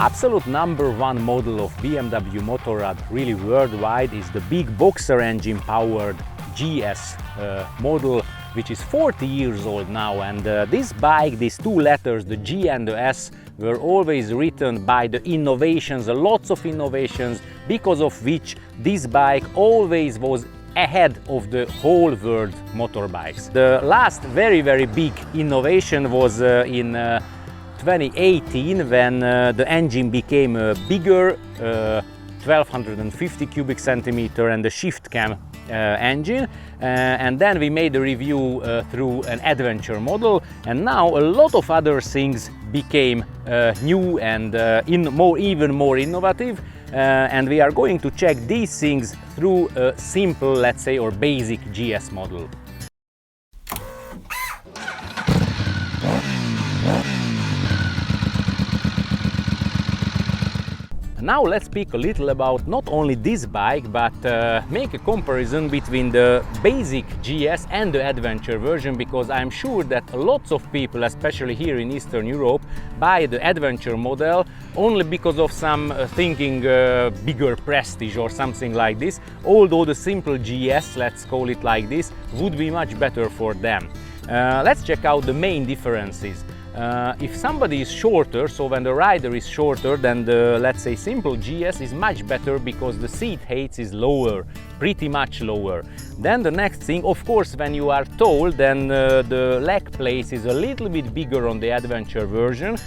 Absolute #1 model of BMW Motorrad really worldwide is the big boxer engine powered GS model, which is 40 years old now, and this bike, these two letters, the G and the S, were always written by the innovations, lots of innovations, because of which this bike always was ahead of the whole world motorbikes. The last very big innovation was in 2018, when the engine became bigger, 1250 cubic centimeter, and the shift cam engine, and then we made a review through an adventure model, and now a lot of other things became new and even more innovative, and we are going to check these things through a simple, let's say, or basic GS model. Now let's speak a little about not only this bike, but make a comparison between the basic GS and the adventure version, because I'm sure that lots of people, especially here in Eastern Europe, buy the adventure model only because of some thinking bigger prestige or something like this, although the simple GS, let's call it like this, would be much better for them. Let's check out the main differences. If somebody is shorter, so when the rider is shorter, then the, let's say, simple GS is much better because the seat height is lower, pretty much lower. Then the next thing, of course, when you are tall, then the leg place is a little bit bigger on the adventure version,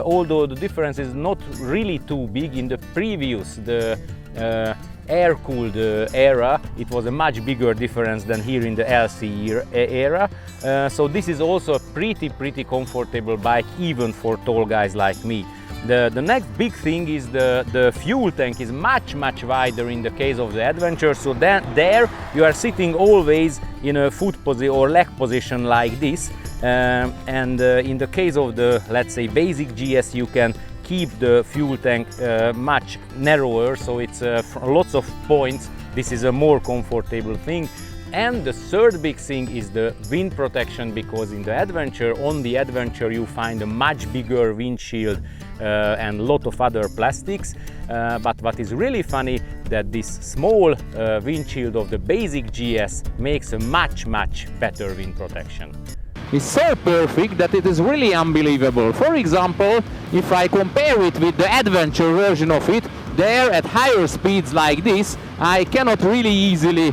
although the difference is not really too big. In the previous, the air-cooled era, it was a much bigger difference than here in the LC era. So this is also a pretty comfortable bike, even for tall guys like me. The next big thing is the fuel tank is much wider in the case of the adventure, so then there you are sitting always in a foot position or leg position like this, and in the case of the, let's say, basic GS, you can keep the fuel tank much narrower, so it's lots of points. This is a more comfortable thing. And the third big thing is the wind protection, because in the adventure, on the adventure, you find a much bigger windshield and a lot of other plastics. But what is really funny, that this small windshield of the basic GS makes a much better wind protection. Is so perfect that it is really unbelievable. For example, if I compare it with the adventure version of it, there at higher speeds like this, I cannot really easily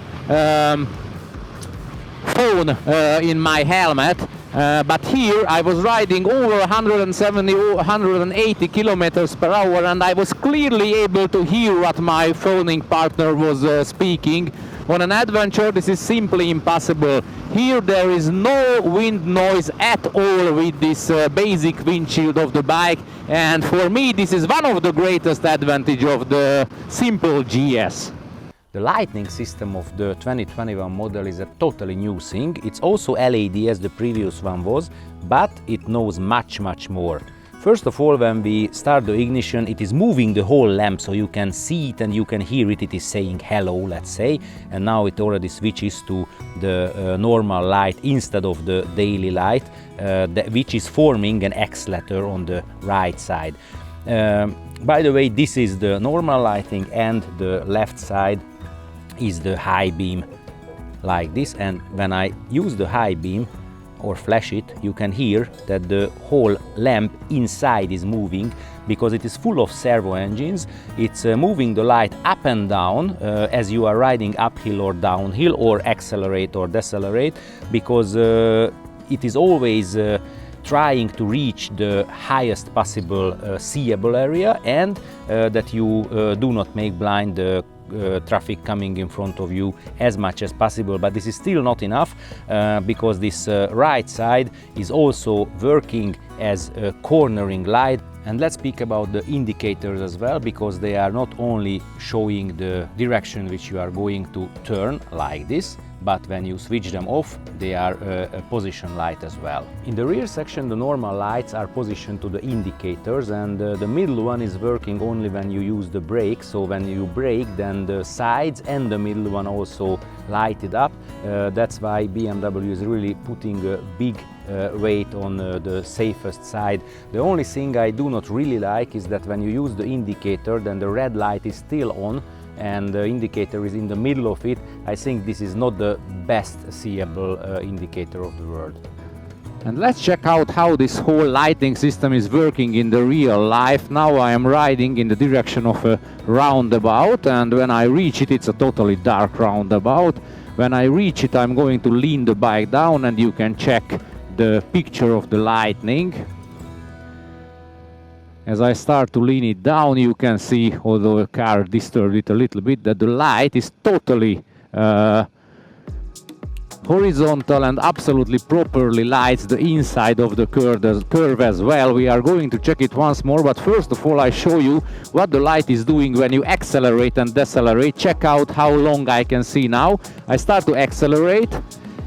phone in my helmet, but here I was riding over 170 or 180 kilometers per hour, and I was clearly able to hear what my phoning partner was speaking. On an adventure, this is simply impossible. Here there is no wind noise at all with this basic windshield of the bike, and for me this is one of the greatest advantage of the simple GS. The lighting system of the 2021 model is a totally new thing. It's also LED as the previous one was, but it knows much more. First of all, when we start the ignition, it is moving the whole lamp, so you can see it and you can hear it. It is saying hello, let's say, and now it already switches to the normal light instead of the daily light, which is forming an X letter on the right side. By the way, this is the normal lighting, and the left side is the high beam, like this, and when I use the high beam or flash it, you can hear that the whole lamp inside is moving, because it is full of servo engines. It's moving the light up and down as you are riding uphill or downhill, or accelerate or decelerate, because it is always trying to reach the highest possible seeable area, and that you do not make blind the traffic coming in front of you as much as possible. But this is still not enough, because this right side is also working as a cornering light. And let's speak about the indicators as well, because they are not only showing the direction which you are going to turn like this, but when you switch them off, they are a position light as well. In the rear section, the normal lights are positioned to the indicators, and the middle one is working only when you use the brake. So when you brake, then the sides and the middle one also lighted up. That's why BMW is really putting a big weight on the safest side. The only thing I do not really like is that when you use the indicator, then the red light is still on and the indicator is in the middle of it. I think this is not the best seeable indicator of the world. And let's check out how this whole lighting system is working in the real life. Now I am riding in the direction of a roundabout, and when I reach it, it's a totally dark roundabout. When I reach it, I'm going to lean the bike down and you can check the picture of the lightning. As I start to lean it down, you can see, although the car disturbed it a little bit, that the light is totally horizontal and absolutely properly lights the inside of the curve as well. We are going to check it once more, but first of all I show you what the light is doing when you accelerate and decelerate. Check out how long I can see now. I start to accelerate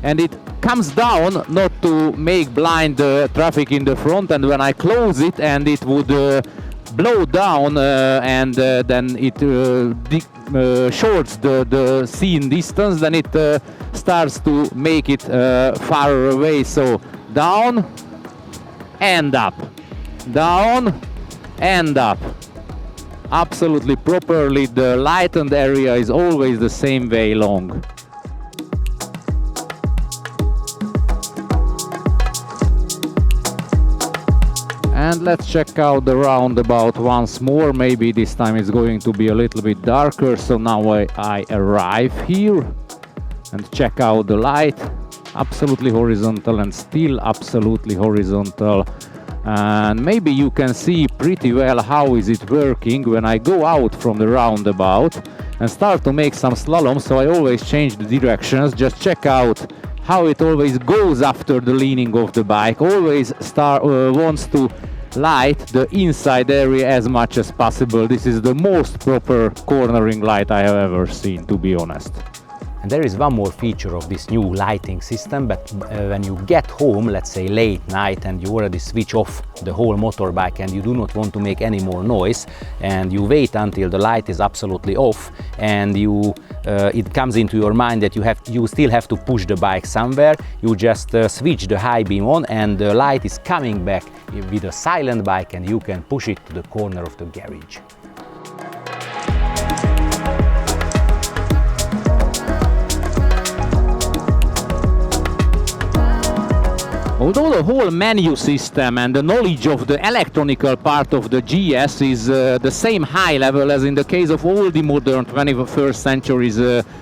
and it comes down, not to make blind the traffic in the front, and when I close it and it would blow down and then it shorts the seen distance, then it starts to make it far away. So down and up, down and up, absolutely properly. The lightened area is always the same way long. And let's check out the roundabout once more. Maybe this time it's going to be a little bit darker. So now I arrive here and check out the light. Absolutely horizontal and still absolutely horizontal. And maybe you can see pretty well how is it working when I go out from the roundabout and start to make some slalom. So I always change the directions. Just check out how it always goes after the leaning of the bike. Always wants to light the inside area as much as possible. This is the most proper cornering light I have ever seen, to be honest. And there is one more feature of this new lighting system, but when you get home, let's say late night, and you already switch off the whole motorbike and you do not want to make any more noise, and you wait until the light is absolutely off, and it comes into your mind that you still have to push the bike somewhere, you just switch the high beam on and the light is coming back with a silent bike and you can push it to the corner of the garage. Although the whole menu system and the knowledge of the electronical part of the GS is the same high level as in the case of all the modern 21st century's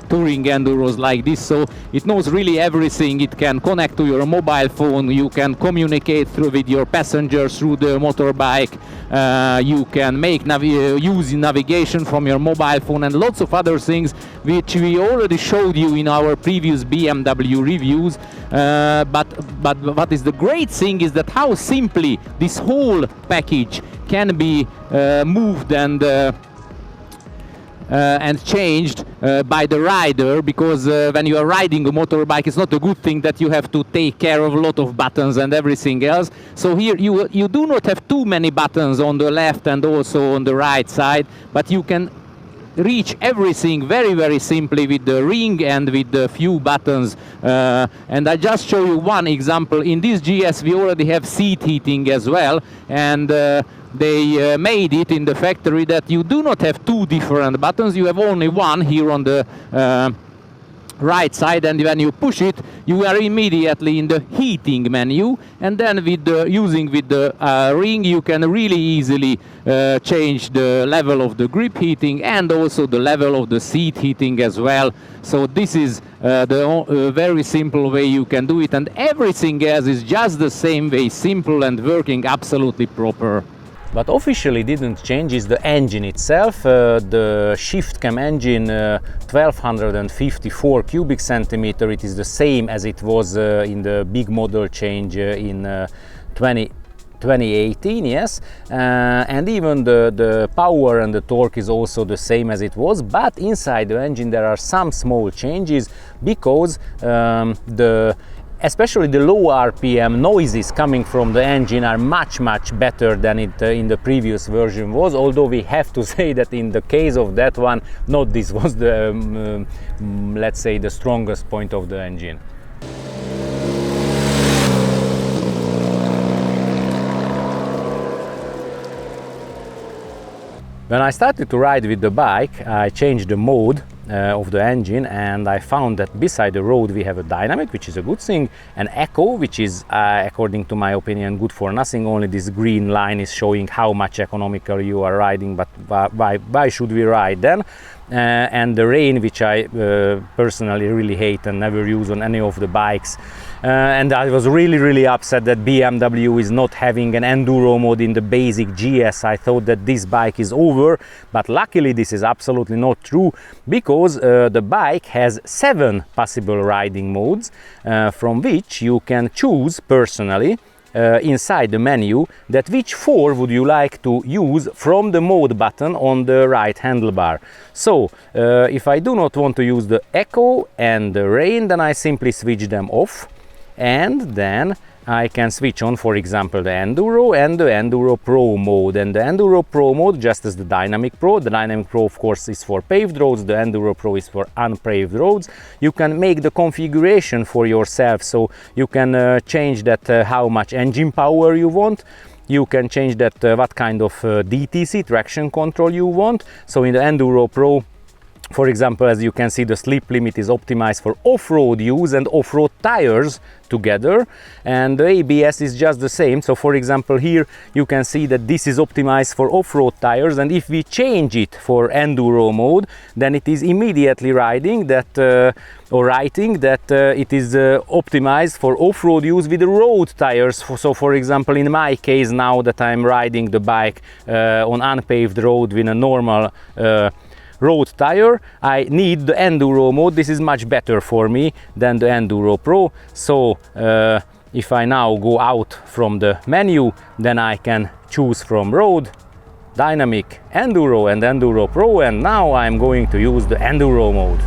touring enduros like this, so it knows really everything. It can connect to your mobile phone, you can communicate with your passengers through the motorbike, you can make use navigation from your mobile phone and lots of other things which we already showed you in our previous BMW reviews. But what is the great thing is that how simply this whole package can be moved and changed by the rider, because when you are riding a motorbike, it's not a good thing that you have to take care of a lot of buttons and everything else. So here you do not have too many buttons on the left and also on the right side, but you can reach everything very, very simply with the ring and with the few buttons. And I just show you one example. In this GS we already have seat heating as well, and they made it in the factory that you do not have two different buttons, you have only one here on the right side, and when you push it you are immediately in the heating menu, and then with the ring you can really easily change the level of the grip heating and also the level of the seat heating as well. So this is the very simple way you can do it, and everything else is just the same way, simple and working absolutely proper. But officially didn't change is the engine itself. The shift cam engine 1254 cubic centimeter. It is the same as it was in the big model change in 2018, yes, and even the power and the torque is also the same as it was, but inside the engine there are some small changes because especially the low RPM noises coming from the engine are much better than it in the previous version was, although we have to say that in the case of that one, not this was the let's say the strongest point of the engine. When I started to ride with the bike, I changed the mode of the engine, and I found that beside the road we have a dynamic, which is a good thing, and eco, which is according to my opinion good for nothing. Only this green line is showing how much economical you are riding, but why should we ride then? And the rain, which I personally really hate and never use on any of the bikes. And I was really upset that BMW is not having an enduro mode in the basic GS. I thought that this bike is over, but luckily this is absolutely not true, because the bike has 7 possible riding modes, from which you can choose personally inside the menu that which 4 would you like to use from the mode button on the right handlebar. So if I do not want to use the eco and the rain, then I simply switch them off, and then I can switch on, for example, the Enduro and the Enduro Pro mode. And the Enduro Pro mode, just as the Dynamic Pro. The Dynamic Pro, of course, is for paved roads. The Enduro Pro is for unpaved roads. You can make the configuration for yourself, so you can change that how much engine power you want. You can change that what kind of DTC, traction control, you want. So in the Enduro Pro, for example, as you can see, the slip limit is optimized for off-road use and off-road tires together, and the ABS is just the same. So for example, here you can see that this is optimized for off-road tires, and if we change it for enduro mode, then it is immediately writing that it is optimized for off-road use with the road tires. So for example, in my case, now that I'm riding the bike on unpaved road with a normal road tire, I need the enduro mode. This is much better for me than the Enduro Pro. So if I now go out from the menu, then I can choose from road, dynamic, enduro and Enduro Pro, and now I'm going to use the enduro mode.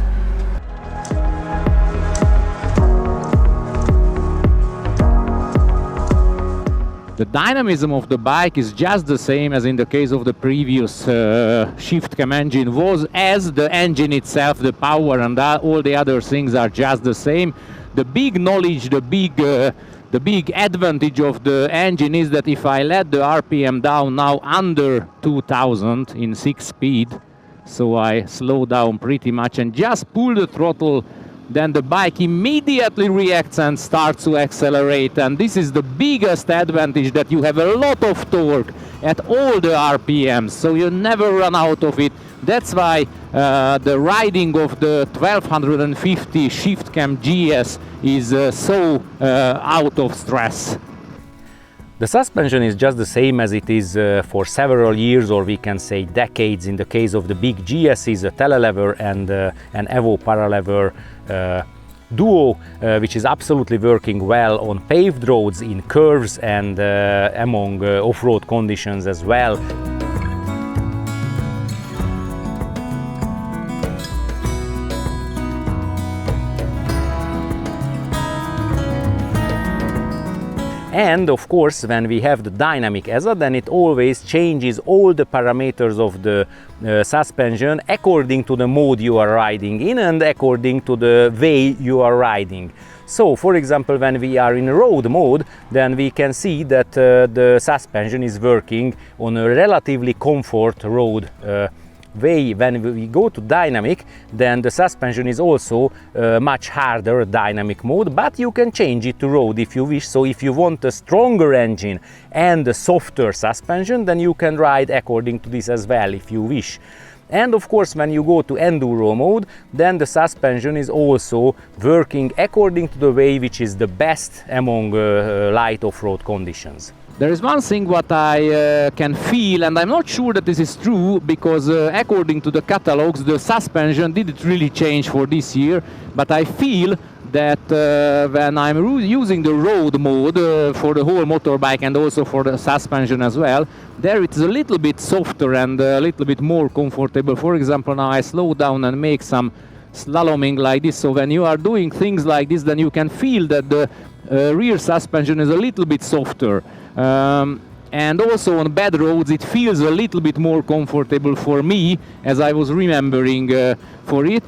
The dynamism of the bike is just the same as in the case of the previous shift cam engine was, as the engine itself, the power and all the other things are just the same. The big knowledge, the big advantage of the engine is that if I let the RPM down now under 2000 in 6 speed, so I slow down pretty much and just pull the throttle, then the bike immediately reacts and starts to accelerate. And this is the biggest advantage, that you have a lot of torque at all the RPMs, so you never run out of it. That's why the riding of the 1250 shift cam GS is so out of stress. The suspension is just the same as it is for several years, or we can say decades. In the case of the big GSs, a telelever and an Evo paralever duo, which is absolutely working well on paved roads, in curves, and among off-road conditions as well. And of course, when we have the dynamic ESA, then it always changes all the parameters of the suspension according to the mode you are riding in and according to the way you are riding. So, for example, when we are in road mode, then we can see that the suspension is working on a relatively comfort road way. When we go to dynamic, then the suspension is also much harder dynamic mode, but you can change it to road if you wish. So if you want a stronger engine and a softer suspension, then you can ride according to this as well if you wish. And of course, when you go to enduro mode, then the suspension is also working according to the way which is the best among light off-road conditions. There is one thing what I can feel, and I'm not sure that this is true, because according to the catalogs the suspension didn't really change for this year, but I feel that when I'm using the road mode for the whole motorbike and also for the suspension as well, there it's a little bit softer and a little bit more comfortable. For example, now I slow down and make some slaloming like this, so when you are doing things like this, then you can feel that the rear suspension is a little bit softer. And also on bad roads it feels a little bit more comfortable for me, as I was remembering for it.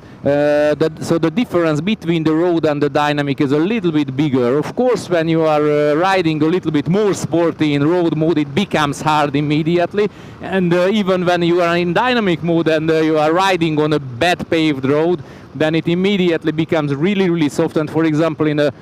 So the difference between the road and the dynamic is a little bit bigger. Of course, when you are riding a little bit more sporty in road mode, it becomes hard immediately. And even when you are in dynamic mode and you are riding on a bad paved road, then it immediately becomes really, really soft. And for example, in a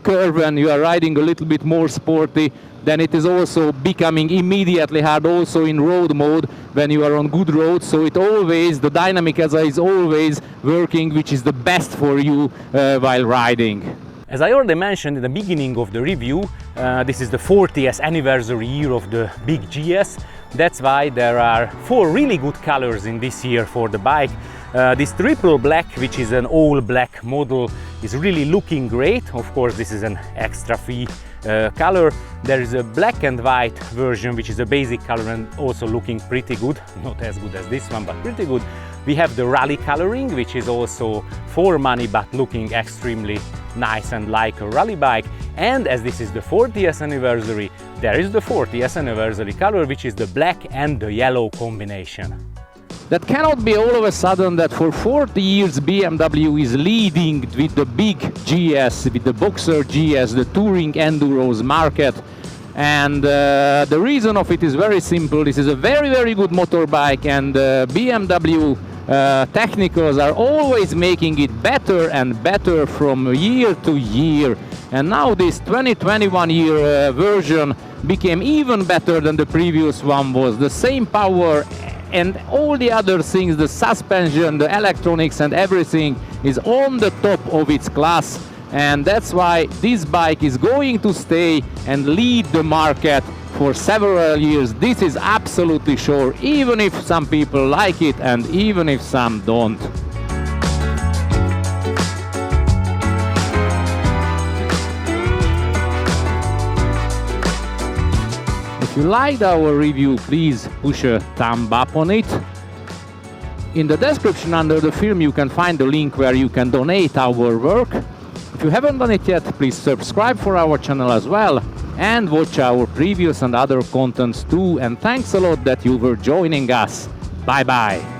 curve, when you are riding a little bit more sporty, then it is also becoming immediately hard also in road mode when you are on good roads. So it always, the dynamic is always working, which is the best for you while riding. As I already mentioned in the beginning of the review, this is the 40th anniversary year of the big GS. That's why there are 4 really good colors in this year for the bike. This triple black, which is an all black model, is really looking great. Of course, this is an extra fee color. There is a black and white version, which is a basic color and also looking pretty good. Not as good as this one, but pretty good. We have the rally coloring, which is also for money, but looking extremely nice and like a rally bike. And as this is the 40th anniversary, there is the 40th anniversary color, which is the black and the yellow combination. That cannot be all of a sudden that for 40 years BMW is leading with the big GS, with the Boxer GS, the touring enduros market. And the reason of it is very simple. This is a very, very good motorbike, and BMW technicals are always making it better and better from year to year. And now this 2021 year version became even better than the previous one was. The same power and all the other things, the suspension, the electronics and everything is on the top of its class. And that's why this bike is going to stay and lead the market for several years. This is absolutely sure, even if some people like it and even if some don't. If you liked our review, please push a thumb up on it. In the description under the film you can find the link where you can donate our work. If you haven't done it yet, please subscribe for our channel as well and watch our previous and other contents too. And thanks a lot that you were joining us. Bye bye.